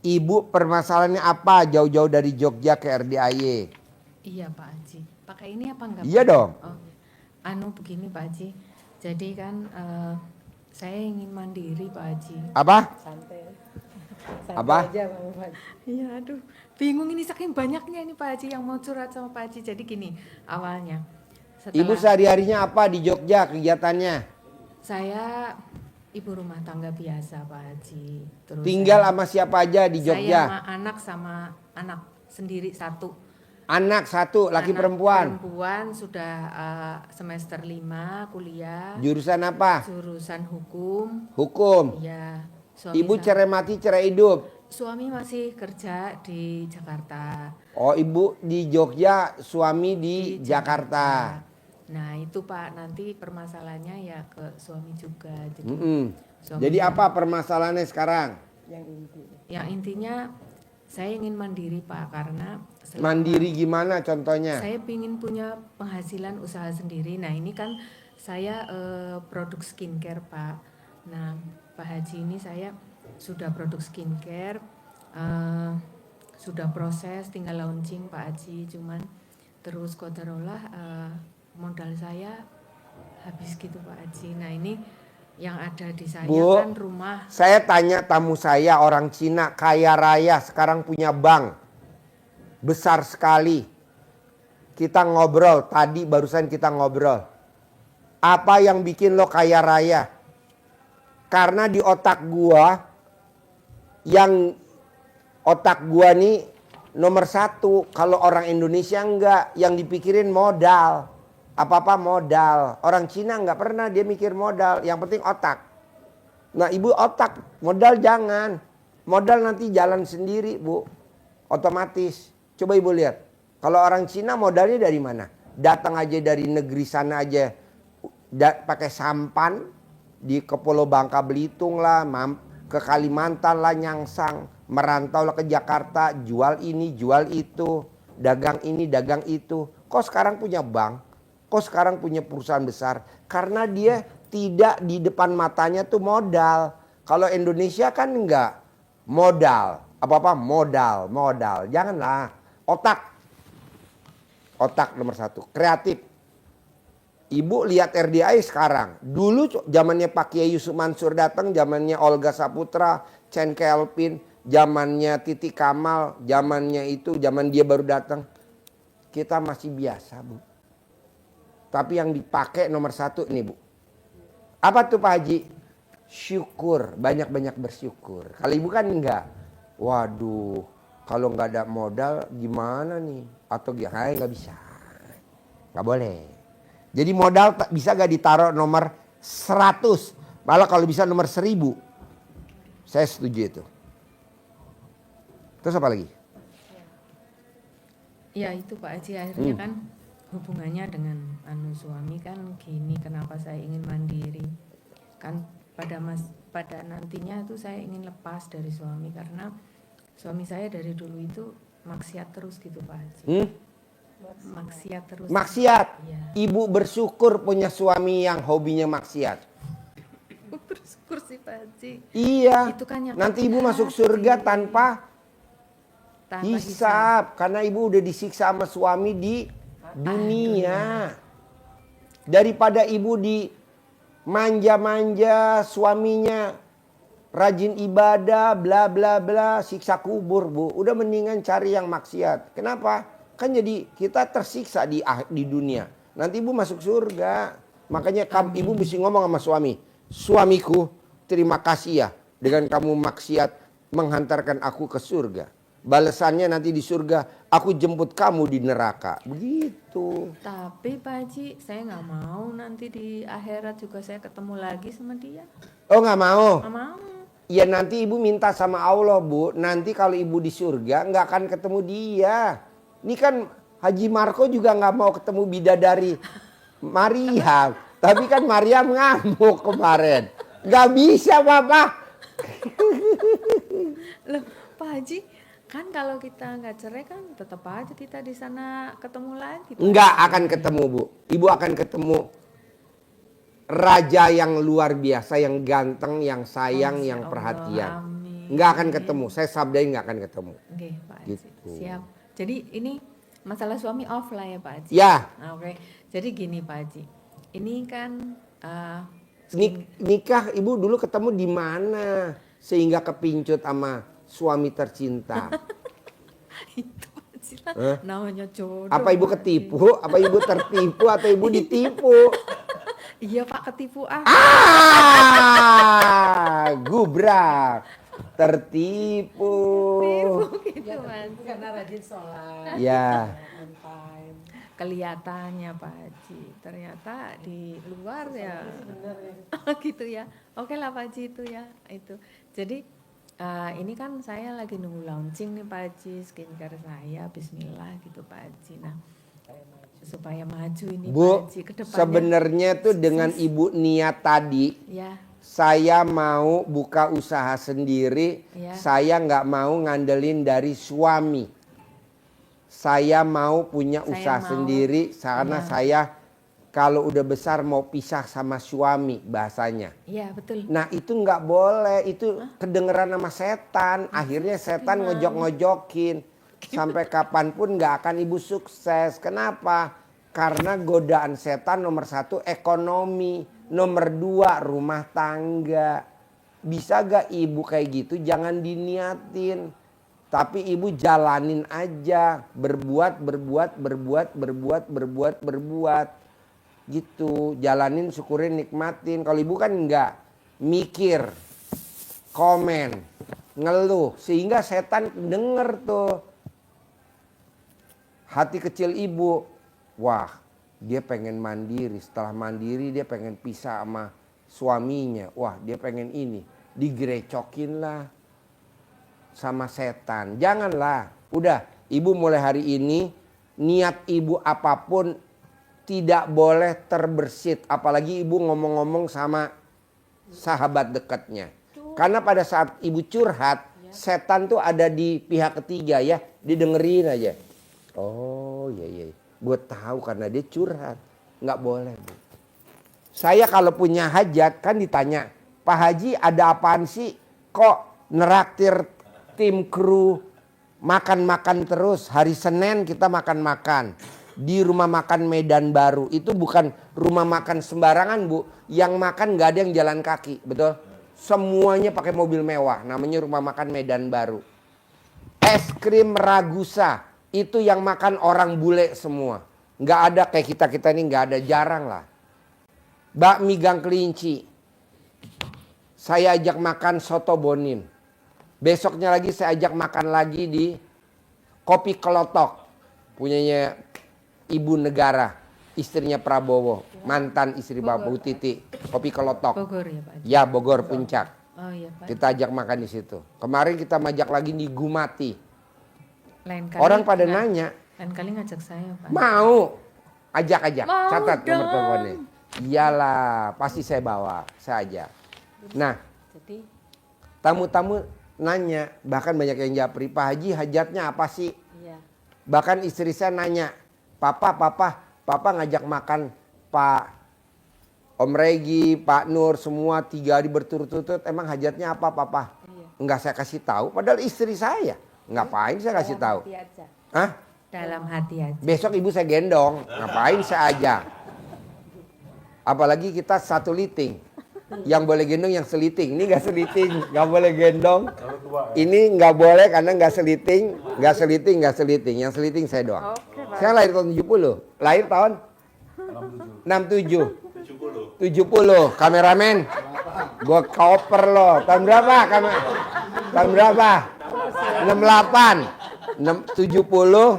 Ibu permasalahannya apa jauh-jauh dari Jogja ke RDIY? Iya Pak Haji. Pakai ini apa enggak? Iya Pak? dong. Oh, begini Pak Haji. Jadi kan saya ingin mandiri Pak Haji. Apa? Santai Apa? aja Pak Haji. Iya aduh, bingung ini saking banyaknya ini Pak Haji yang mau curhat sama Pak Haji. Jadi gini, awalnya Ibu sehari-harinya apa di Jogja kegiatannya? saya ibu rumah tangga biasa Pak Haji. Terus Tinggal sama siapa aja di saya Jogja? sama anak sendiri satu. Anak satu, laki Anak perempuan. Perempuan sudah semester 5 kuliah. Jurusan apa? Jurusan hukum. Hukum. Iya. Ibu cerai mati cerai hidup. Suami masih kerja di Jakarta. Oh, ibu di Jogja, suami di Jakarta. Nah itu Pak, nanti permasalahannya ya ke suami juga. Jadi, Jadi apa permasalahannya sekarang? Yang intinya saya ingin mandiri Pak, karena Mandiri gimana contohnya? saya ingin punya penghasilan usaha sendiri. Nah ini kan saya produk skincare Pak. Nah Pak Haji ini saya sudah produk skincare, sudah proses, tinggal launching Pak Haji. Cuman terus qadarullah modal saya habis gitu Pak Haji. Nah ini yang ada di saya Bu, kan rumah. Saya tanya tamu saya orang Cina kaya raya sekarang punya bank besar sekali. Kita ngobrol tadi barusan kita ngobrol. Apa yang bikin lo kaya raya? Karena di otak gua nih nomor satu. Kalau orang Indonesia enggak, yang dipikirin modal. Apa-apa modal. Orang Cina enggak pernah dia mikir modal. Yang penting otak. Nah ibu otak, modal jangan. Modal nanti jalan sendiri bu. Otomatis. Coba ibu lihat. Kalau orang Cina modalnya dari mana? Datang aja dari negeri sana aja. Pakai sampan. Ke Pulau Bangka Belitung lah. Ke Kalimantan lah nyangsang. Merantau lah ke Jakarta. Jual ini, jual itu. Dagang ini, dagang itu. Kok sekarang punya bank? Kok sekarang punya perusahaan besar? Karena dia tidak di depan matanya tuh modal. Kalau Indonesia kan enggak. Modal. Apa-apa modal. Janganlah. Otak nomor satu. Kreatif. Ibu lihat RDI sekarang. Dulu zamannya Pak Kiai Yusuf Mansur datang. Zamannya Olga Saputra. Chen Kelvin. Zamannya Titi Kamal. Zamannya itu. Zaman dia baru datang. Kita masih biasa bu. Tapi yang dipakai nomor satu nih bu. Apa tuh Pak Haji? Syukur. Banyak-banyak bersyukur. Kalau ibu kan enggak. Waduh. Kalau nggak ada modal gimana nih? Atau gimana? Nggak bisa. Nggak boleh. Jadi modal bisa nggak ditaruh nomor 100. Malah kalau bisa nomor 1000. Saya setuju itu. Terus apa lagi? Ya itu Pak Haji akhirnya kan hubungannya dengan suami kan gini, kenapa saya ingin mandiri kan pada nantinya itu saya ingin lepas dari suami karena suami saya dari dulu itu maksiat terus gitu Pak Haji. Maksiat terus. Maksiat. Ya. Ibu bersyukur punya suami yang hobinya maksiat. Bersyukur sih Pak Haji. Iya. Itu kan yang nanti ibu masuk surga tanpa hisab. Karena ibu udah disiksa sama suami di dunia. Daripada ibu di manja-manja suaminya rajin ibadah bla bla bla siksa kubur bu. Udah mendingan cari yang maksiat. Kenapa? Kan jadi kita tersiksa di dunia. Nanti ibu masuk surga. Makanya ibu mesti ngomong sama suami. Suamiku terima kasih ya dengan kamu maksiat menghantarkan aku ke surga. Balasannya nanti di surga aku jemput kamu di neraka. Begitu. Tapi Pak Haji saya nggak mau nanti di akhirat juga saya ketemu lagi sama dia. Oh nggak mau? Nggak mau. Ya nanti ibu minta sama Allah bu. Nanti kalau ibu di surga nggak akan ketemu dia. Ini kan Haji Marco juga nggak mau ketemu bidadari Maryam. Tapi kan Maryam ngamuk kemarin. Nggak bisa Bapak. Loh Pak Haji, kan kalau kita nggak cerai kan tetap aja kita di sana ketemu lagi. Nggak akan ketemu bu. Ibu akan ketemu raja yang luar biasa, yang ganteng, yang sayang, yang perhatian. Amin. Nggak akan ketemu. Saya sabdain nggak akan ketemu. Oke, Pak Haji. Gitu. Siap. Jadi ini masalah suami off lah ya Pak Haji. Ya. Nah, oke. Jadi gini Pak Haji. Ini kan Nikah ibu dulu ketemu di mana sehingga kepincut sama suami tercinta? itu Pak Haji lah, Hah? namanya jodoh. Apa ibu Pak Haji. ketipu? Apa ibu tertipu? Atau ibu ditipu? Iya Pak, ketipu Gubrak, tertipu. gitu Mas. Karena rajin sholat. Ya. On time. Kelihatannya Pak Haji, ternyata di luar ya Bener ya. gitu ya. Oke lah Pak Haji itu ya itu. Jadi ini kan saya lagi nunggu launching nih Pak Haji skincare saya, Bismillah gitu Pak Haji. Nah supaya maju ini Pak Bu, Haji ke depannya. sebenarnya tuh dengan ibu niat tadi, Ya, saya mau buka usaha sendiri. Ya. Saya nggak mau ngandelin dari suami. Saya mau punya Saya usaha mau. sendiri karena Ya. saya kalau udah besar mau pisah sama suami bahasanya. iya betul. Nah itu nggak boleh, itu kedengeran sama setan. Akhirnya setan ngojok-ngojokin. Sampai kapanpun nggak akan ibu sukses. Kenapa? Karena godaan setan nomor 1 ekonomi. Nomor 2 rumah tangga. Bisa gak ibu kayak gitu? Jangan diniatin. Tapi ibu jalanin aja. Berbuat. Gitu, jalanin, syukurin, nikmatin. Kalau ibu kan enggak mikir, komen, ngeluh, sehingga setan denger tuh. Hati kecil ibu, wah dia pengen mandiri. Setelah mandiri dia pengen pisah sama suaminya. Wah dia pengen ini, digerecokin lah sama setan. Janganlah, udah ibu mulai hari ini niat ibu apapun tidak boleh terbersit. Apalagi ibu ngomong-ngomong sama sahabat dekatnya. Karena pada saat ibu curhat, setan tuh ada di pihak ketiga ya. Didengerin aja. Oh iya. Gue tahu karena dia curhat. Nggak boleh Bu. Saya kalau punya hajat kan ditanya, Pak Haji ada apaan sih? Kok neraktir tim kru makan-makan terus? Hari Senin kita makan-makan. Di rumah makan Medan Baru. Itu bukan rumah makan sembarangan Bu. Yang makan gak ada yang jalan kaki. Betul? Semuanya pakai mobil mewah. Namanya rumah makan Medan Baru. Es krim Ragusa. Itu yang makan orang bule semua. Gak ada kayak kita-kita ini gak ada. Jarang lah. Bakmi Gang Kelinci. Saya ajak makan soto bonin. Besoknya lagi saya ajak makan lagi di Kopi Kelotok. Punyanya Ibu Negara, istrinya Prabowo, mantan istri Bapak Bu Titi, Kopi Kelotok. Bogor ya Pak Haji. Ya Bogor Puncak. Oh iya Pak. Kita ajak makan di situ. Kemarin kita majak lagi di Gumati. Lain kali. Orang pada nanya, Lain kali ngajak saya Pak. mau? Ajak aja, Mau catat nomor dong. teleponnya. Iyalah, pasti saya bawa, saya ajak. Nah, Jadi tamu-tamu nanya, bahkan banyak yang japri, Pak Haji hajatnya apa sih? iya. Bahkan istri saya nanya, Papa ngajak makan Pak Om Regi, Pak Nur, semua 3 hari berturut-turut. Emang hajatnya apa Papa? Iya. Enggak saya kasih tahu, padahal istri saya. Ngapain saya kasih tahu? Hati aja. Hah? Dalam hati aja. Besok ibu saya gendong, ngapain saya ajak? Apalagi kita satu liting. Yang boleh gendong yang seliting. Ini nggak seliting, nggak boleh gendong. Ini nggak boleh karena nggak seliting. Yang seliting saya doang. Saya lahir tahun 70. Lahir tahun 67. 70. Kameramen. Gua koper lo. Tahun berapa? Tahun berapa? 68. 70.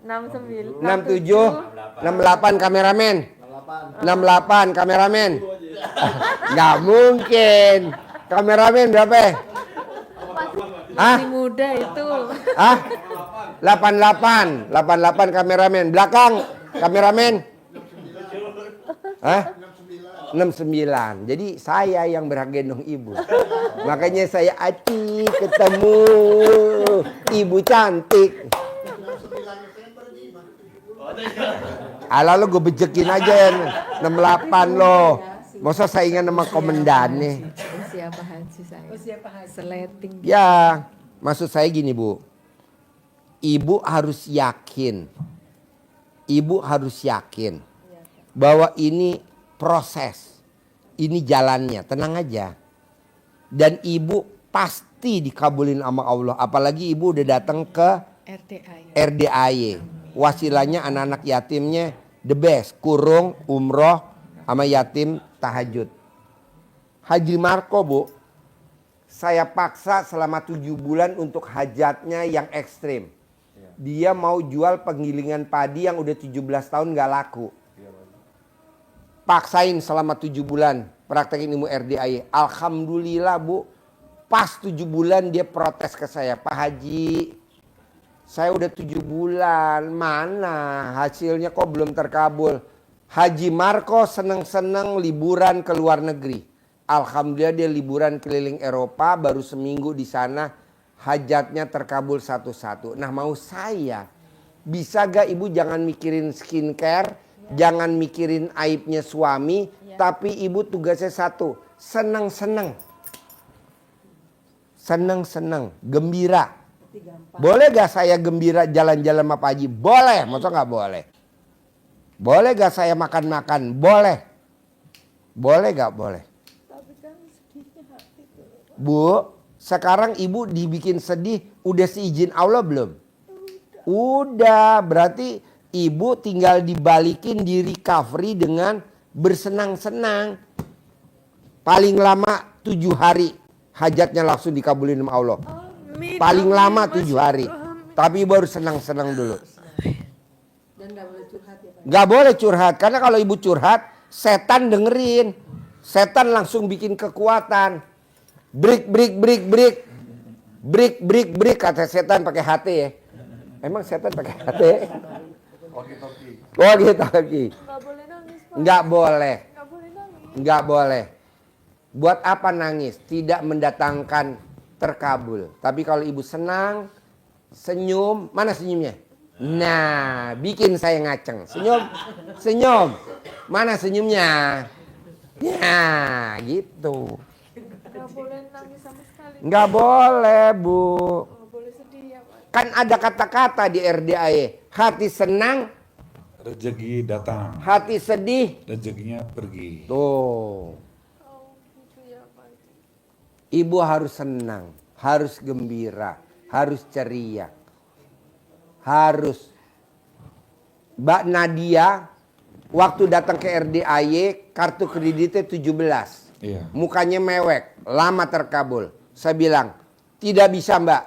69. 67. 68 kameramen. 68 kameramen. Nggak mungkin. Kameramen berapa? Hah? Masih muda itu. Hah? 88. 88 kameramen. Belakang kameramen. Hah? 69. Jadi saya yang berhak gendong ibu. Makanya saya Aci ketemu ibu cantik. Ala lo gue bejekin aja 68 lo. Masa saingan sama komandannya? Usia Pak Haji saya. Usia Pak Haji. Seleting. Ya, maksud saya gini Bu. Ibu harus yakin. Ibu harus yakin bahwa ini proses. Ini jalannya, tenang aja. Dan ibu pasti dikabulin sama Allah. Apalagi ibu udah datang ke RDAY. Wasilahnya anak-anak yatimnya the best. Kurung, umroh, sama yatim tahajud. Haji Marco Bu, saya paksa selama 7 bulan untuk hajatnya yang ekstrim. Dia mau jual penggilingan padi yang udah 17 tahun gak laku. Paksain selama 7 bulan praktekin ilmu RDAY. Alhamdulillah Bu, pas 7 bulan dia protes ke saya. Pak Haji, saya udah 7 bulan, mana hasilnya kok belum terkabul. Haji Marco seneng-seneng liburan ke luar negeri. Alhamdulillah dia liburan keliling Eropa, baru seminggu di sana hajatnya terkabul satu-satu. Nah mau saya, bisa gak ibu jangan mikirin skincare, jangan mikirin aibnya suami, tapi ibu tugasnya satu, seneng-seneng. Seneng-seneng, gembira. Boleh gak saya gembira jalan-jalan sama Pak Haji? Boleh, masa gak boleh? Boleh gak saya makan-makan? Boleh. Boleh gak boleh? Bu, sekarang ibu dibikin sedih, udah seizin Allah belum? Udah, berarti ibu tinggal dibalikin di recovery dengan bersenang-senang. Paling lama 7 hari hajatnya langsung dikabulin sama Allah. Paling lama 7 hari. Tapi ibu harus senang-senang dulu. Dan nggak boleh curhat ya Pak? Gak boleh curhat, karena kalau ibu curhat, setan dengerin. Setan langsung bikin kekuatan. Break, break, break, break. Break, break, break, kata setan pakai hati ya. Emang setan pakai hati? Oh gitu. Nggak boleh nangis Pak. Nggak boleh. Nggak boleh nangis. Nggak boleh. Buat apa nangis? Tidak mendatangkan terkabul. Tapi kalau ibu senang, senyum, mana senyumnya? Nah, bikin saya ngaceng. Senyum, senyum. Mana senyumnya? Ya, gitu. Nggak boleh nangis sama sekali. Nggak boleh, Bu. Nggak boleh sedih ya Pak. Kan ada kata-kata di RDAY. Hati senang, Rezeki datang, hati sedih. rezekinya pergi. Tuh. Oh gitu ya Pak. Ibu harus senang, harus gembira, harus ceria. Harus. Mbak Nadia waktu datang ke RDAY kartu kreditnya 17. Iya. Mukanya mewek, lama terkabul. Saya bilang, tidak bisa Mbak.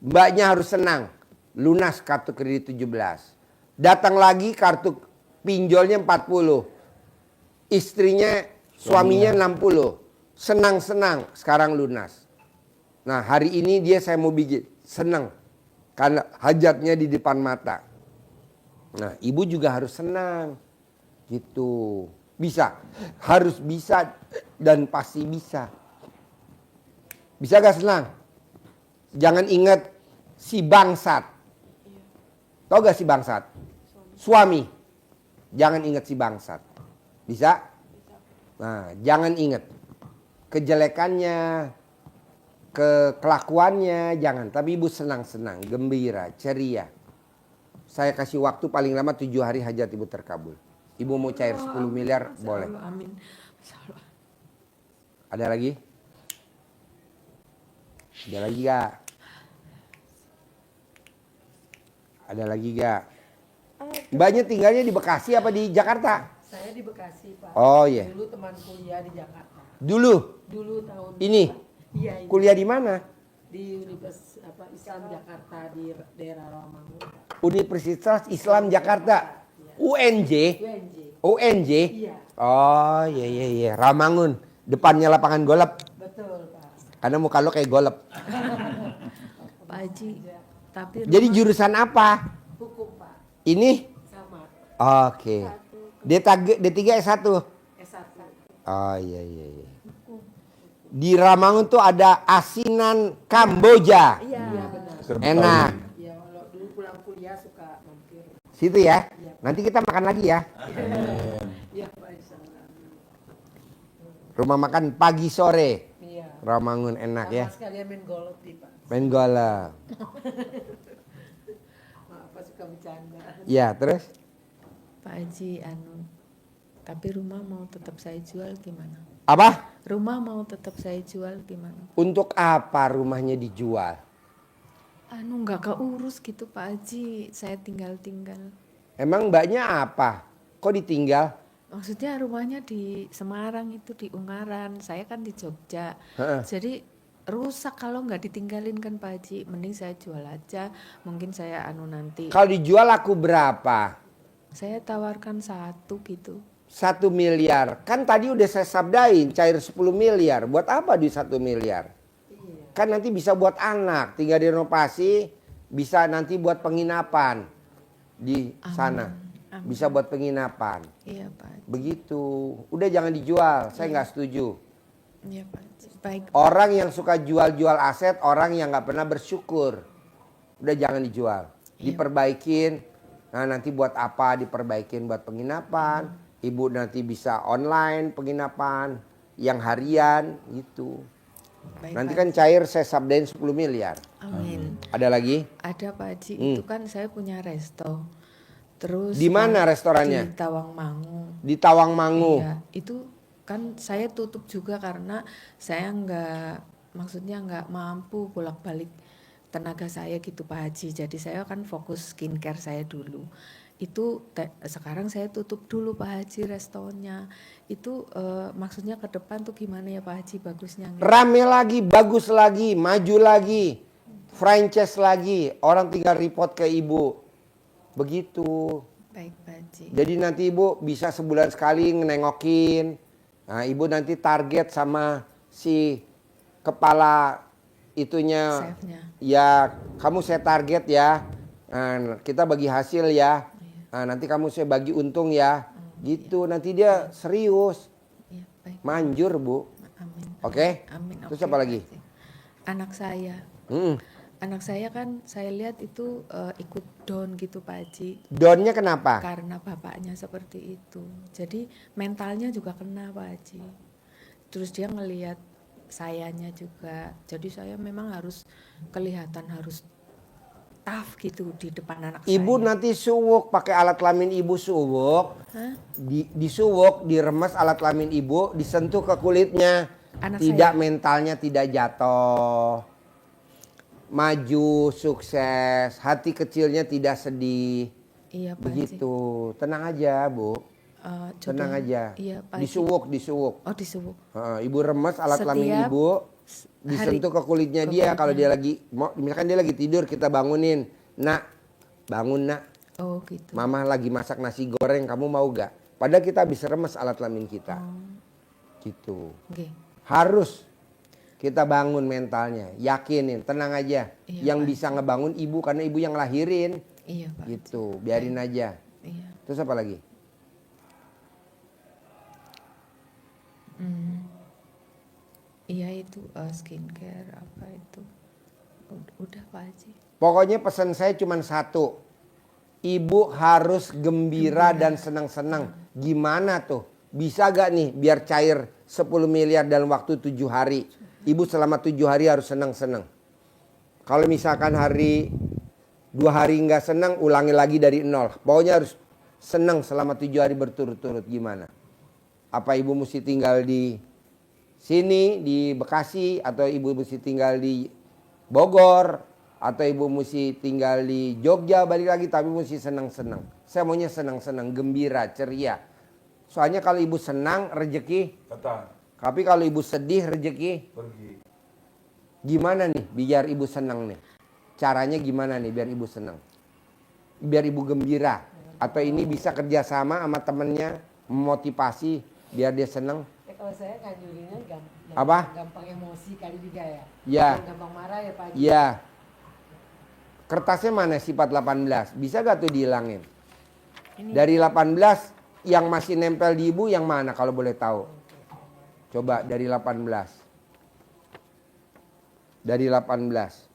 Mbaknya harus senang. Lunas kartu kredit 17. Datang lagi kartu pinjolnya 40. Istrinya, suaminya 60. Senang-senang, sekarang lunas. Nah hari ini dia saya mau bikin senang. Karena hajatnya di depan mata. Nah ibu juga harus senang. Gitu. Bisa. Harus bisa dan pasti bisa. Bisa gak senang? Jangan ingat si bangsat. Tahu gak si bangsat? Suami. Jangan ingat si bangsat. Bisa? Nah, jangan ingat kejelekannya, kelakuannya, jangan. Tapi ibu senang-senang, gembira, ceria. Saya kasih waktu paling lama 7 hari hajat ibu terkabul. Ibu mau cair 10 miliar, boleh. Amin. Ada lagi? Ada lagi gak? Ada lagi gak? Mbaknya tinggalnya di Bekasi apa di Jakarta? Saya di Bekasi Pak. Oh iya. Dulu teman kuliah di Jakarta. Dulu Dulu tahun ini Iya ini. kuliah di mana? Di Universitas Islam Jakarta di daerah Rawamangun. Universitas Islam Jakarta. UNJ. UNJ. UNJ. Iya. Oh iya iya iya. Ramangun. Depannya lapangan golep. Betul Pak. Karena muka lo kayak golep. Pak Haji. Tapi Jadi jurusan apa? Hukum Pak. Ini? Sama Oke. D3 S1. S1. Oh iya iya iya. Di Ramangun tuh ada asinan Kamboja. Iya benar. Enak. Iya kalau dulu pulang kuliah suka mampir. Situ ya. Nanti kita makan lagi ya. Iya Pak Insyaallah. Rumah makan pagi sore. Iya. Rawamangun enak ya. Sama sekalian main golf di Pak. Main bola. Maaf, Pak, suka bercanda. Ya, terus? Pak Haji, tapi rumah mau tetap saya jual gimana? Apa? Rumah mau tetap saya jual gimana? Untuk apa rumahnya dijual? Nggak keurus gitu Pak Haji, saya tinggal-tinggal. Emang mbaknya apa? Kok ditinggal? Maksudnya rumahnya di Semarang itu di Ungaran, saya kan di Jogja. Heeh. Jadi rusak kalau nggak ditinggalin kan Pak Haji. Mending saya jual aja, mungkin saya nanti. Kalau dijual aku berapa? Saya tawarkan 1 gitu. 1 miliar. Kan tadi udah saya sabdain cair 10 miliar. Buat apa di 1 miliar? Kan nanti bisa buat anak, tinggal direnovasi, bisa nanti buat penginapan di sana. Amin. Bisa buat penginapan. Iya Pak Haji. Begitu. Udah jangan dijual, saya nggak setuju. Iya Pak Haji. Baik. Orang yang suka jual-jual aset, orang yang nggak pernah bersyukur. Udah jangan dijual. Diperbaikin. Nah nanti buat apa diperbaikin buat penginapan. Ibu nanti bisa online penginapan. Yang harian gitu. Baik, Nanti Pak kan cair saya sabdain 10 miliar. Amin. Ada lagi? Ada Pak Haji, itu kan saya punya resto. Terus Di mana kan restorannya? Di Tawangmangu. Di Tawangmangu. Iya, itu kan saya tutup juga karena saya maksudnya nggak mampu bolak-balik tenaga saya gitu Pak Haji. Jadi saya kan fokus skincare saya dulu. Itu sekarang saya tutup dulu Pak Haji restonya. Itu maksudnya ke depan tuh gimana ya Pak Haji bagusnya? Rame lagi, bagus lagi, maju lagi. Franchise lagi. Orang tinggal report ke ibu. Begitu. Baik Pak Haji. Jadi nanti ibu bisa sebulan sekali nengokin. Nah ibu nanti target sama si kepala itunya. Chefnya. Ya kamu saya target ya. Nah, kita bagi hasil ya. Nah, nanti kamu saya bagi untung ya. Gitu nanti dia serius. Iya, baik. Manjur bu. Amin. Oke? Amin. Terus Oke, apa lagi? Pak Haji. Anak saya. Anak saya kan saya lihat itu ikut down gitu Pak Haji. Downnya kenapa? Karena bapaknya seperti itu. Jadi mentalnya juga kena Pak Haji. Terus dia ngelihat sayanya juga. Jadi saya memang harus kelihatan harus tough gitu di depan anak Ibu saya. nanti suwuk pakai alat kelamin ibu suwuk. Hah? Disuwuk, diremes alat kelamin ibu, disentuh ke kulitnya. Anak tidak saya. mentalnya tidak jatuh. Maju, sukses, hati kecilnya tidak sedih. Iya Pak Haji. Begitu. Tenang aja, Bu. Tenang aja. Iya Pak Haji. Disuwuk. Oh disuwuk. Ibu remes alat kelamin Setiap ibu, disentuh ke kulitnya dia. Kalau dia lagi misalkan dia lagi tidur, kita bangunin. Nak, bangun nak. Oh gitu. Mama lagi masak nasi goreng, kamu mau gak? Padahal kita bisa remes alat kelamin kita. Gitu. Oke. Harus kita bangun mentalnya, yakinin, tenang aja. Iya, Yang Pak. bisa ngebangun ibu karena ibu yang lahirin. Iya Pak. Gitu, biarin aja. Iya. Terus apa lagi? Iya itu skincare apa itu. Udah Pak Haji. Pokoknya pesan saya cuma satu. Ibu harus gembira dan senang-senang. Gimana tuh? Bisa gak nih biar cair 10 miliar dalam waktu 7 hari? Ibu selama 7 hari harus senang-senang. Kalau misalkan hari 2 hari nggak senang, ulangi lagi dari nol. Pokoknya harus senang selama 7 hari berturut-turut. Gimana? Apa ibu mesti tinggal di sini, di Bekasi, atau ibu mesti tinggal di Bogor, atau ibu mesti tinggal di Jogja, balik lagi, tapi mesti senang-senang. Saya maunya senang-senang, gembira, ceria. Soalnya kalau ibu senang, rezeki. Datang. Tapi kalau ibu sedih, rezeki. Pergi. Gimana nih biar ibu senang nih? Caranya gimana nih biar ibu senang? Biar ibu gembira. Atau ini bisa kerjasama sama temennya, memotivasi biar dia senang. Kalau saya nganjurinnya Apa? gampang emosi kali juga ya. Ya. Gampang marah ya Pak Haji. Iya. Kertasnya mana sifat 18? Bisa gak tuh dihilangin? Dari 18 yang masih nempel di ibu yang mana kalau boleh tahu? Coba dari 18. Dari 18.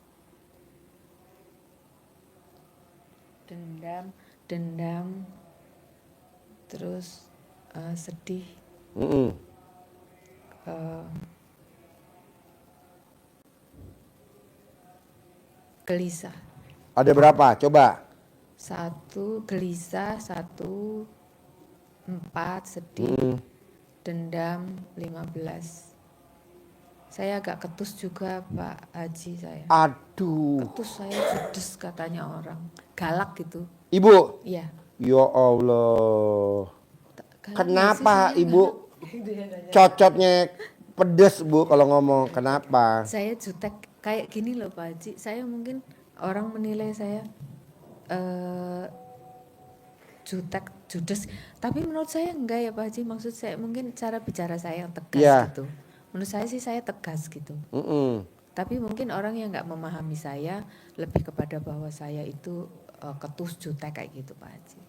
Dendam, terus sedih, eh, gelisah. Ada berapa? Coba. 1 gelisah, 1 4 sedih, dendam 15. Saya agak ketus juga Pak Haji saya. Aduh. Ketus saya judes katanya orang. Galak gitu. Ibu. Iya. Ya Allah. Galak nggak sih Kenapa saya? Ibu cocotnya pedes Bu kalau ngomong? Kenapa? Saya jutek kayak gini loh Pak Haji. Saya mungkin orang menilai saya jutek, judes. Tapi menurut saya enggak ya Pak Haji. Maksud saya mungkin cara bicara saya yang tegas Iya. gitu. Menurut saya tegas gitu. Mm-mm. Tapi mungkin orang yang nggak memahami saya lebih kepada bahwa saya itu ketus, jutek kayak gitu Pak Haji.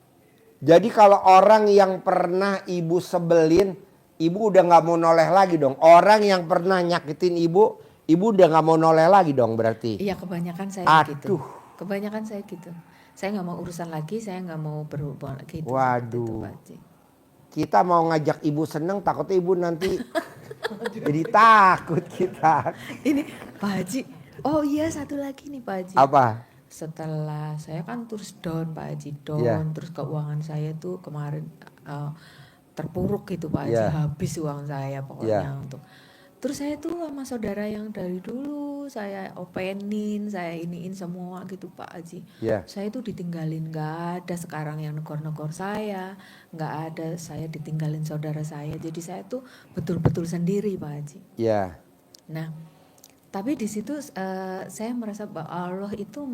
Jadi kalau orang yang pernah Ibu sebelin, Ibu udah nggak mau noleh lagi dong. Orang yang pernah nyakitin Ibu udah nggak mau noleh lagi dong berarti. Iya kebanyakan saya Aduh. gitu. Kebanyakan saya gitu. Saya nggak mau urusan lagi, saya nggak mau berhubungan lagi. Waduh. Itu, Pak Haji. Kita mau ngajak Ibu seneng, takutnya Ibu nanti jadi takut kita. Ini Pak Haji. Oh iya satu lagi nih Pak Haji. Apa? Setelah saya kan terus down Pak Haji, down, Iya. terus keuangan saya tuh kemarin terpuruk gitu Pak Haji, Iya. habis uang saya pokoknya untuk. Terus saya tuh sama saudara yang dari dulu saya openin, saya iniin semua gitu Pak Haji. Iya. Saya tuh ditinggalin, nggak ada sekarang yang negor-negor saya, nggak ada saya ditinggalin saudara saya. Jadi saya tuh betul-betul sendiri Pak Haji. Ya. Nah, tapi di situ saya merasa bahwa Allah itu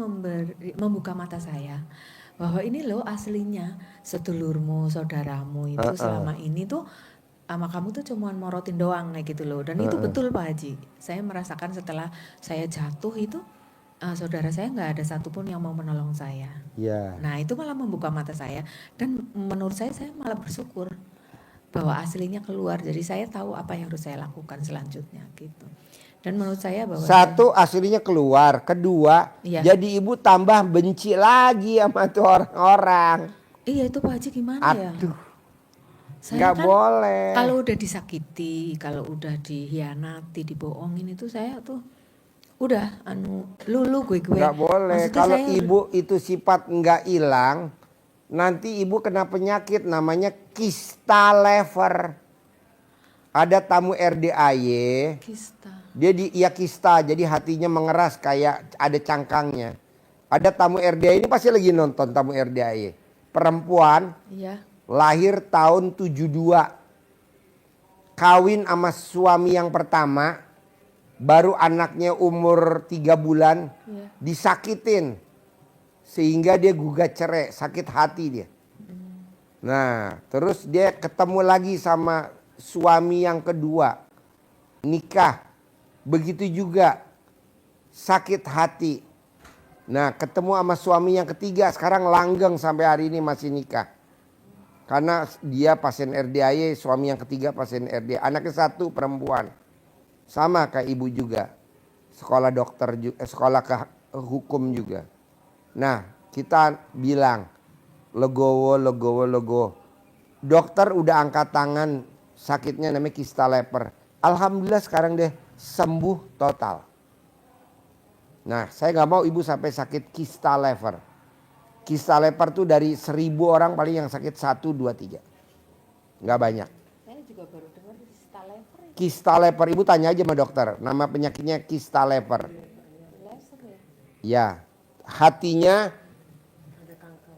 membuka mata saya bahwa ini loh aslinya sedulurmu, saudaramu itu selama ini tuh sama kamu tuh cuman morotin doang kayak gitu loh. Dan itu betul Pak Haji. Saya merasakan setelah saya jatuh itu saudara saya nggak ada satupun yang mau menolong saya. Ya. Nah itu malah membuka mata saya dan menurut saya malah bersyukur bahwa aslinya keluar. Jadi saya tahu apa yang harus saya lakukan selanjutnya gitu. Dan menurut saya bahwa Satu aslinya keluar, kedua Iya. jadi Ibu tambah benci lagi sama tuh orang-orang. iya itu Pak Haji gimana ya? Aduh. Saya Nggak kan boleh. kalau udah disakiti, kalau udah dihianati, dibohongin itu saya tuh udah lulu gue. Nggak boleh. Maksudnya Kalau saya Ibu itu sifat nggak hilang, nanti Ibu kena penyakit namanya kista lever. Ada tamu RDAY, kista. dia kista, jadi hatinya mengeras kayak ada cangkangnya. Ada tamu RDAY, ini pasti lagi nonton tamu RDAY. Perempuan, Iya. lahir tahun 72. Kawin sama suami yang pertama, baru anaknya umur 3 bulan, Iya. disakitin. Sehingga dia gugat cerai, sakit hati dia. Nah, terus dia ketemu lagi sama suami yang kedua. Nikah. Begitu juga sakit hati. Nah, ketemu sama suami yang ketiga, sekarang langgeng sampai hari ini masih nikah. Karena dia pasien RDAY, suami yang ketiga pasien RDAY. Anaknya satu perempuan. Sama kayak ibu juga. Sekolah dokter, sekolah hukum juga. Nah, kita bilang legowo. Dokter udah angkat tangan, sakitnya namanya kista leper. Alhamdulillah sekarang deh sembuh total. Nah, saya nggak mau ibu sampai sakit kista lever. Kista leper tuh dari 1000 orang paling yang sakit 1, 2, 3. Nggak banyak. Saya juga baru dengar kista lever. Kista leper, ibu tanya aja sama dokter. Nama penyakitnya kista leper. Ya, hatinya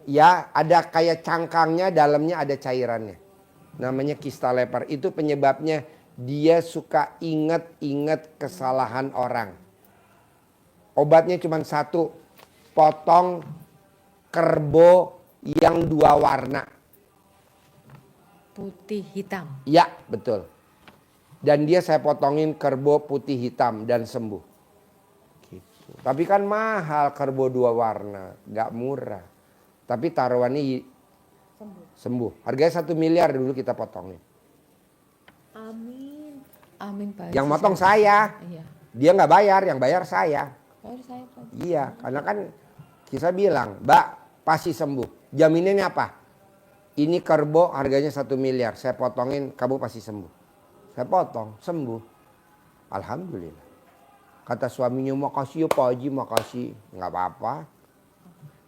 ya ada kayak cangkangnya, dalamnya ada cairannya. Namanya kista leper. Itu penyebabnya dia suka inget-inget kesalahan orang. Obatnya cuma satu, potong kerbau yang 2 warna. Putih hitam. Ya, betul. Dan dia saya potongin kerbau putih hitam dan sembuh. Gitu. Tapi kan mahal kerbau 2 warna, nggak murah. Tapi taruhannya sembuh. Harganya 1 miliar dulu kita potongin. Amin. Amin Pak Haji. Yang motong saya. Iya. Dia nggak bayar, yang bayar saya. Bayar saya Pak Haji. Iya, karena kan kita bilang, Mbak pasti sembuh. Jaminannya apa? Ini kerbau harganya 1 miliar, saya potongin kamu pasti sembuh. Saya potong, sembuh. Alhamdulillah. Kata suaminya, makasih ya Pak Haji, makasih. Nggak apa-apa.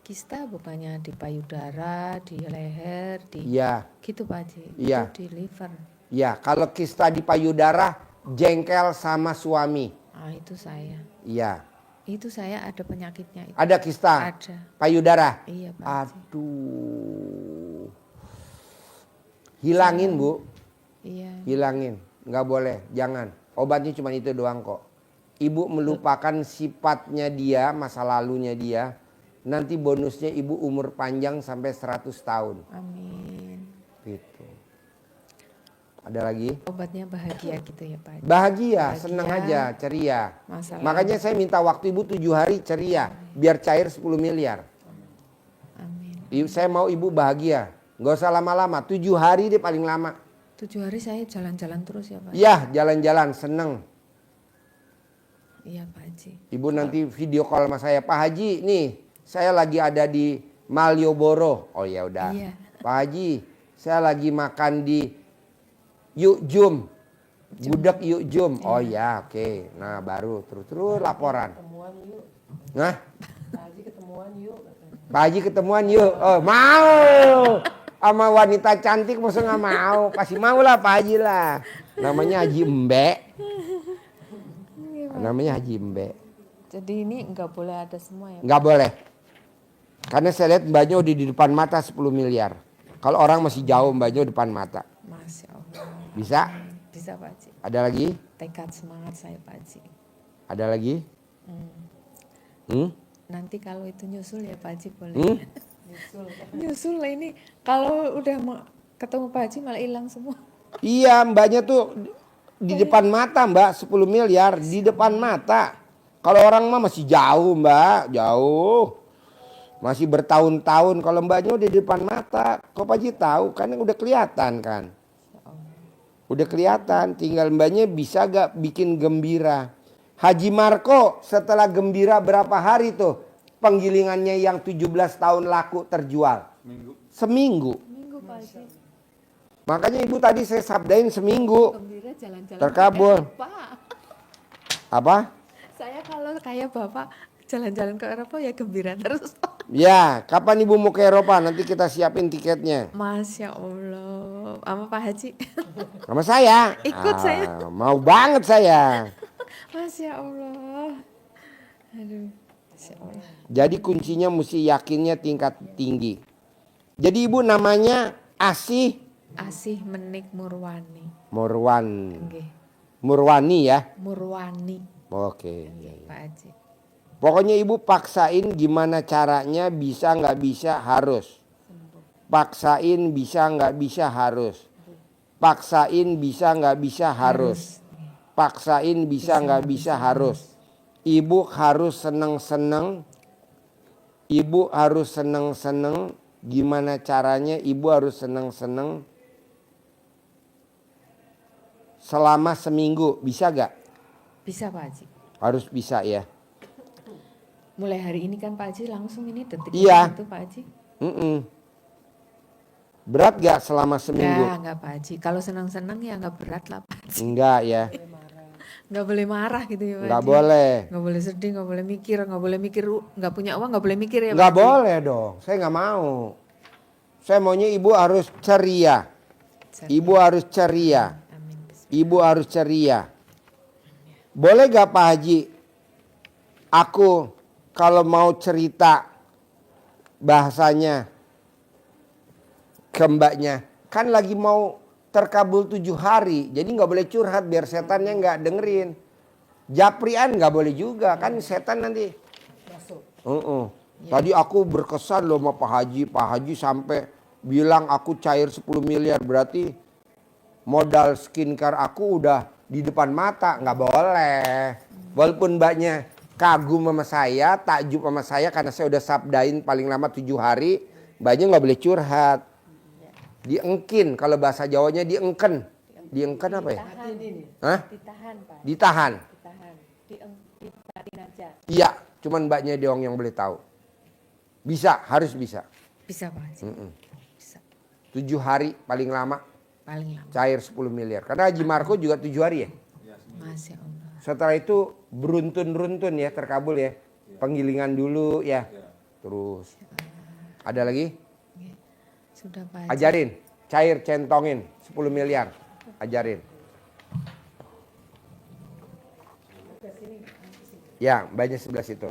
Kista bukannya di payudara, di leher, di Iya, gitu Pak Haji. Iya. Itu di liver. ya kalau kista di payudara, jengkel sama suami. Ah, itu saya. Iya. Itu saya ada penyakitnya itu. Ada kista? Ada. Payudara? Iya Pak Haji. Aduh. Hilangin Bu, Iya. hilangin. Nggak boleh, jangan. Obatnya cuma itu doang kok. Ibu melupakan sifatnya dia, masa lalunya dia. Nanti bonusnya ibu umur panjang sampai 100 tahun. Amin. Gitu. Ada lagi? Obatnya bahagia gitu ya Pak Haji. Bahagia, Bahagia. senang aja, ceria. Masalah. Makanya saya minta waktu ibu 7 hari ceria. Biar cair 10 miliar. Amin. Saya mau ibu bahagia. Nggak usah lama-lama, 7 hari deh paling lama. 7 hari saya jalan-jalan terus ya Pak. Iya, jalan-jalan, seneng. Iya Pak Haji. Ibu nanti video call sama saya. Pak Haji, nih saya lagi ada di Malioboro. Oh ya udah. Iya. Pak Haji, saya lagi makan di Yuk Jum. Gudeg Yuk Jum. Oh ya, oke. Nah baru terus laporan. Ketemuan yuk. Nah, Pak Haji ketemuan yuk katanya. Pak Haji ketemuan yuk. Oh mau. Sama wanita cantik masa nggak mau. Pasti mau lah Pak Haji lah. Namanya Haji Embe. Namanya Haji Embe. Jadi ini nggak boleh ada semua ya. Nggak boleh. Karena saya lihat mbaknya udah di depan mata 10 miliar. Kalau orang masih jauh mbaknya depan mata. Masya Allah. Bisa? Bisa Pak Haji. Ada lagi? Tekad semangat saya Pak Haji. Ada lagi? Hmm? Nanti kalau itu nyusul ya Pak Haji boleh. Hmm? Nyusul lah ini. Kalau udah mau ketemu Pak Haji malah hilang semua. Iya mbaknya tuh di depan mata mbak 10 miliar. Di depan mata. Kalau orang mah masih jauh mbak. Jauh. Masih bertahun-tahun. Kalau mbaknya udah di depan mata. Kok Pak Haji tahu? Kan udah kelihatan kan. Udah kelihatan. Tinggal mbaknya bisa gak bikin gembira. Haji Marco setelah gembira berapa hari tuh? Penggilingannya yang 17 tahun laku terjual. Seminggu. Minggu Pak Haji. Makanya ibu tadi saya sabdain seminggu. Gembira jalan-jalan. Terkabul. ke Eropa. Apa? Saya kalau kayak Bapak jalan-jalan ke Eropa ya gembira terus. Ya, kapan ibu mau ke Eropa? Nanti kita siapin tiketnya. Masya Allah. Sama Pak Haji. Sama saya. Ikut saya. Mau banget saya. Masya Allah. Aduh. Masya Allah. Jadi kuncinya mesti yakinnya tingkat tinggi. Jadi ibu namanya Asih Asih Menik Murwani. Murwan. Nggih. Murwani ya. Murwani. Oke. Pak Haji. Pokoknya ibu paksain gimana caranya, bisa nggak bisa harus. Paksain bisa nggak bisa harus. Paksain bisa nggak bisa harus. Paksain bisa nggak bisa harus. Ibu harus seneng-seneng. Ibu harus seneng-seneng. Gimana caranya ibu harus seneng-seneng. Selama seminggu, bisa gak? Bisa Pak Haji. Harus bisa ya. Mulai hari ini kan Pak Haji langsung ini detik Iya. itu Pak Haji. Berat gak selama seminggu? Enggak Pak Haji. Kalau senang-senang ya enggak berat lah Pak Haji. Enggak ya. Enggak boleh marah gitu ya Pak Enggak Haji. boleh. Enggak boleh sedih, enggak boleh mikir, enggak punya uang, enggak boleh mikir ya Pak Enggak Haji. boleh dong. Saya nggak mau. Saya maunya ibu harus ceria. Ibu harus ceria. Amin. Ibu harus ceria. Boleh gak Pak Haji? Aku kalau mau cerita bahasanya ke mbaknya. Kan lagi mau terkabul 7 hari. Jadi nggak boleh curhat biar setannya nggak dengerin. Japrian nggak boleh juga. Kan setan nanti. Masuk. Tadi aku berkesan loh sama Pak Haji. Pak Haji sampai bilang aku cair 10 miliar. Berarti modal skincare aku udah di depan mata. Nggak boleh. Walaupun mbaknya kagum sama saya, takjub sama saya karena saya udah sabdain paling lama 7 hari. Mbaknya nggak boleh curhat. Diengkin, kalau bahasa Jawanya diengken. Diengken apa ya? Hah? Ditahan Pak. Ditahan. Ditahan. Ditahan aja. Iya, cuman mbaknya doang yang boleh tahu. Bisa, harus bisa. Bisa Pak Haji. Bisa. 7 hari paling lama. paling lama. Cair 10 miliar. Karena Haji Marco juga 7 hari ya. Masya Allah. Setelah itu beruntun-runtun ya terkabul ya. Penggilingan dulu ya. Terus. Ada lagi? Sudah Pak Haji. Ajarin. Cair centongin 10 miliar. Ajarin. Ya, banyak sebelah situ.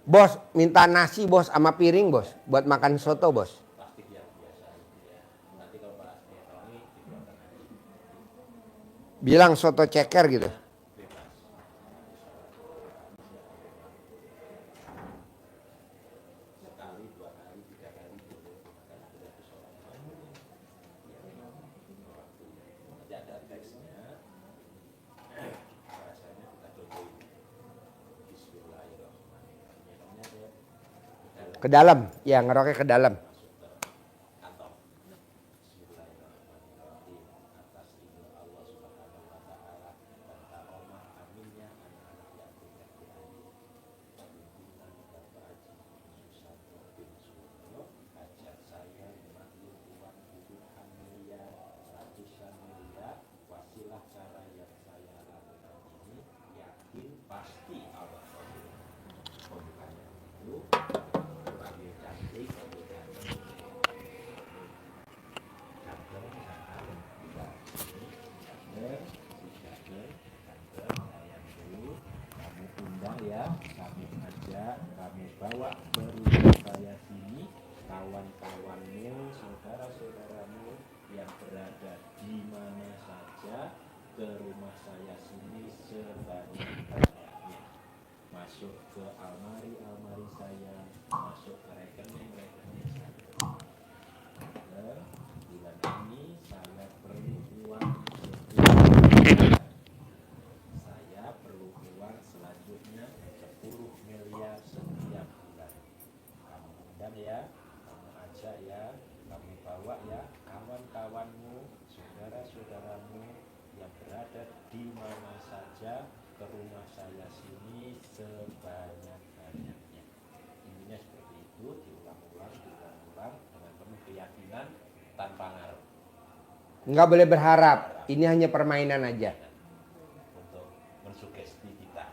Bos, minta nasi bos sama piring bos buat makan soto bos. Bilang soto ceker gitu. Ke dalam, ya ngeroknya ke dalam. Kami ajak, kami bawa ke rumah saya sini kawan-kawanmu, saudara-saudaramu yang berada di mana saja ke rumah saya sini sebanyak-banyaknya. Masuk ke almari-almari saya, masuk ke rekening-rekening saya. Dan bulan ini saya perlu uang selanjutnya 10 miliar setiap bulan. Kamu undang ya, kamu ajak ya, kamu bawa ya kawan-kawanmu, saudara-saudaramu yang berada di mana saja ke rumah saya sini sebanyak-banyaknya. Intinya seperti itu, diulang-ulang dengan penuh keyakinan tanpa ngaruh. Nggak boleh berharap, ini hanya permainan aja. Sugesti kita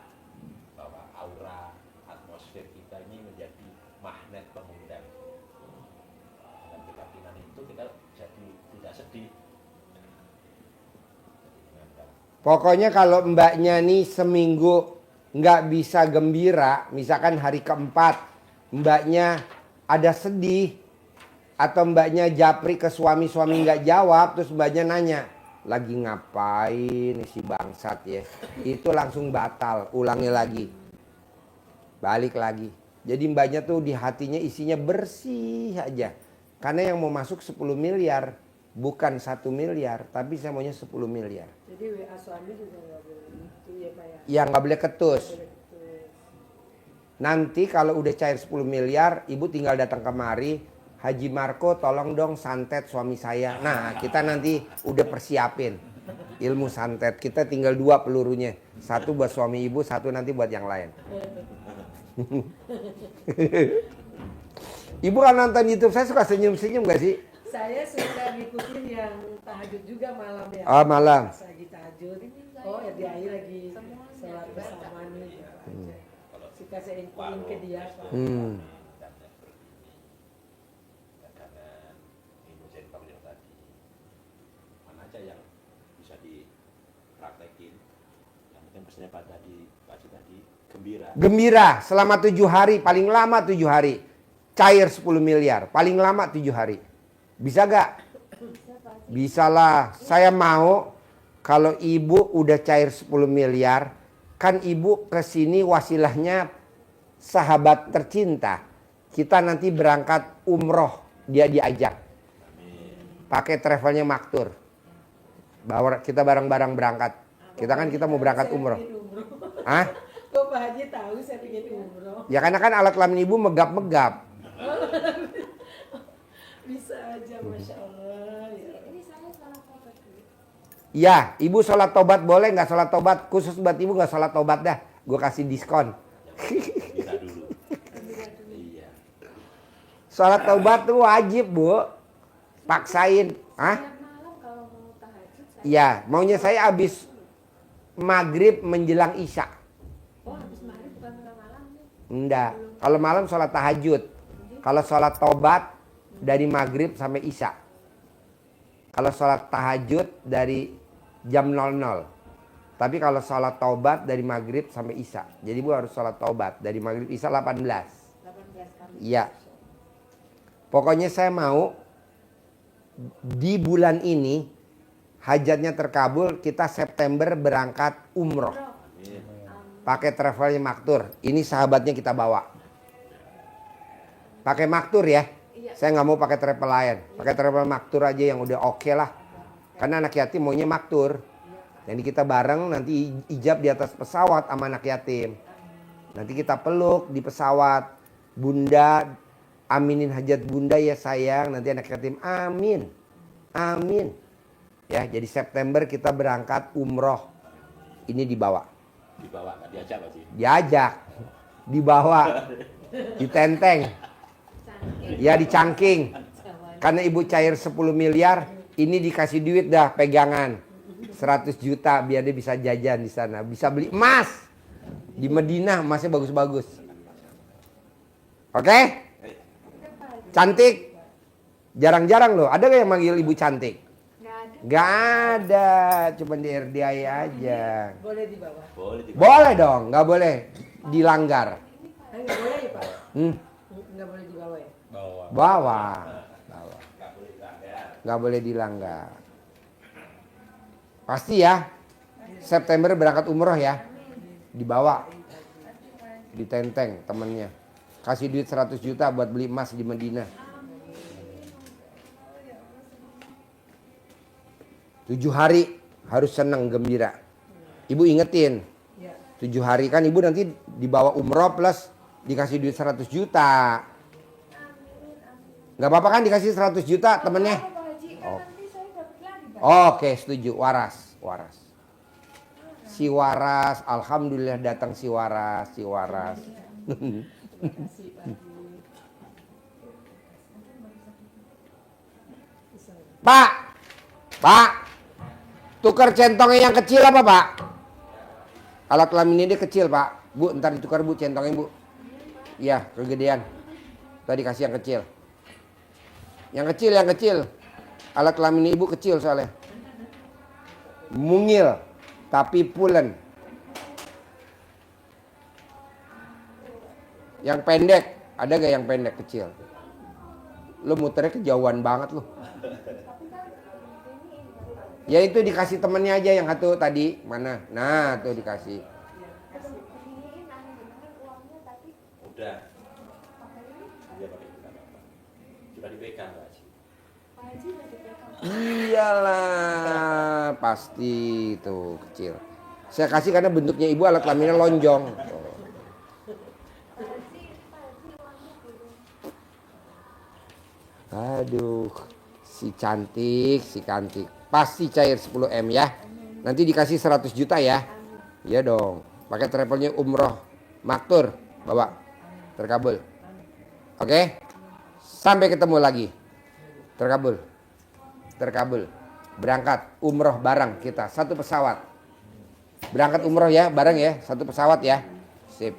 bahwa aura atmosfer kita ini menjadi magnet pengundang. Dengan keyakinan itu kita jadi tidak sedih. Pokoknya kalau mbaknya nih seminggu nggak bisa gembira, misalkan hari keempat mbaknya ada sedih atau mbaknya japri ke suami nggak jawab, terus mbaknya nanya, lagi ngapain si bangsat ya, itu langsung batal, ulangi lagi, balik lagi. Jadi mbaknya tuh di hatinya isinya bersih aja, karena yang mau masuk 10 miliar bukan 1 miliar, tapi saya maunya 10 miliar. Jadi WA suami juga nggak boleh itu ya Pak ya? Ya nggak boleh ketus. Boleh ketus. Nanti kalau udah cair 10 miliar, ibu tinggal datang kemari, Haji Marco tolong dong santet suami saya. Nah kita nanti udah persiapin ilmu santet. Kita tinggal 2 pelurunya. 1 buat suami ibu, 1 nanti buat yang lain. Ibu kan nonton YouTube saya suka senyum-senyum gak sih? Saya suka ngikutin yang tahajud juga malam ya. Oh malam. Pas lagi tahajud. Oh ya di akhir lagi sholat bersama nih. Suka saya ikutin ke dia. Pak. Gembira selama 7 hari, paling lama 7 hari. Cair 10 miliar, paling lama 7 hari. Bisa gak? Bisa lah. Saya mau kalau ibu udah cair 10 miliar, kan ibu kesini wasilahnya sahabat tercinta. Kita nanti berangkat umroh, dia diajak. Pakai travelnya Maktur. Bawa kita bareng-bareng berangkat. Kita mau berangkat umroh. Hah? Kok Pak Haji tahu saya pengen umroh? Ya karena kan alat kelamin ibu megap-megap. Masya Allah. Ya. Ya, ibu sholat tobat boleh nggak sholat tobat? Khusus buat ibu nggak sholat tobat dah. Gue kasih diskon. Bisa dulu. Iya. Sholat tobat tuh wajib bu. Paksain. Hah? Iya, maunya saya habis maghrib menjelang isya. Enggak. Kalau malam sholat tahajud. Kalau sholat tobat dari maghrib sampai isya. Kalau sholat tahajud dari jam 00. Tapi kalau sholat tobat dari maghrib sampai isya. Jadi bu harus sholat tobat dari maghrib isya 18. Iya. Pokoknya saya mau di bulan ini hajatnya terkabul, kita September berangkat umroh. Pakai travelnya Maktur. Ini sahabatnya kita bawa. Pakai Maktur ya. Saya nggak mau pakai travel lain. Pakai travel Maktur aja yang udah oke lah. Karena anak yatim maunya Maktur. Jadi kita bareng nanti ijab di atas pesawat sama anak yatim. Nanti kita peluk di pesawat. Bunda, aminin hajat bunda ya sayang. Nanti anak yatim amin. Amin. Ya, jadi September kita berangkat umroh. Ini dibawa. Dibawa nggak diajak Pak Haji? Diajak. Dibawa. Ditenteng. Ya dicangking. Karena ibu cair 10 miliar, ini dikasih duit dah pegangan. 100 juta biar dia bisa jajan di sana. Bisa beli emas. Di Madinah emasnya bagus-bagus. Oke? Cantik. Jarang-jarang loh. Ada gak yang manggil ibu cantik? Gak ada. Cuma di RDI aja. Boleh dibawa. Boleh dibawa. Boleh dong. Gak boleh dilanggar. Nggak boleh ya Pak? Nggak boleh dibawa ya? Bawa. Bawa. Nggak boleh dilanggar. Gak boleh dilanggar. Pasti ya. September berangkat umroh ya. Dibawa. Ditenteng temennya. Kasih duit 100 juta buat beli emas di Madinah. 7 hari harus senang gembira. Ibu ingetin. 7 hari kan ibu nanti dibawa umroh plus dikasih duit 100 juta. Gak apa-apa kan dikasih 100 juta temennya? Oke, setuju. Waras. Si Waras, alhamdulillah datang si Waras. Pak, tukar centongnya yang kecil apa Pak? Alat kelamin ini kecil Pak. Bu, ntar ditukar Bu centongnya Bu. Iya, kegedean. Tadi kasih yang kecil. Yang kecil. Alat kelamin ibu kecil soalnya. Mungil, tapi pulen. Yang pendek, ada gak yang pendek kecil? Lu muternya kejauhan banget lu. Ya itu dikasih temennya aja yang satu tadi. Mana? Nah tuh dikasih. Udah. Dia pakai bukan apa. Sudah dipegang Pak Haji. Iyalah, pasti itu kecil. Saya kasih karena bentuknya ibu alat kelaminnya lonjong. Aduh, si cantik. Pasti cair 10 M ya. Nanti dikasih 100 juta ya. Iya dong. Pakai travelnya umroh Maktur, bawa. Terkabul. Oke? Sampai ketemu lagi. Terkabul. Berangkat umroh bareng kita, satu pesawat. Berangkat umroh ya, bareng ya, satu pesawat ya. Sip.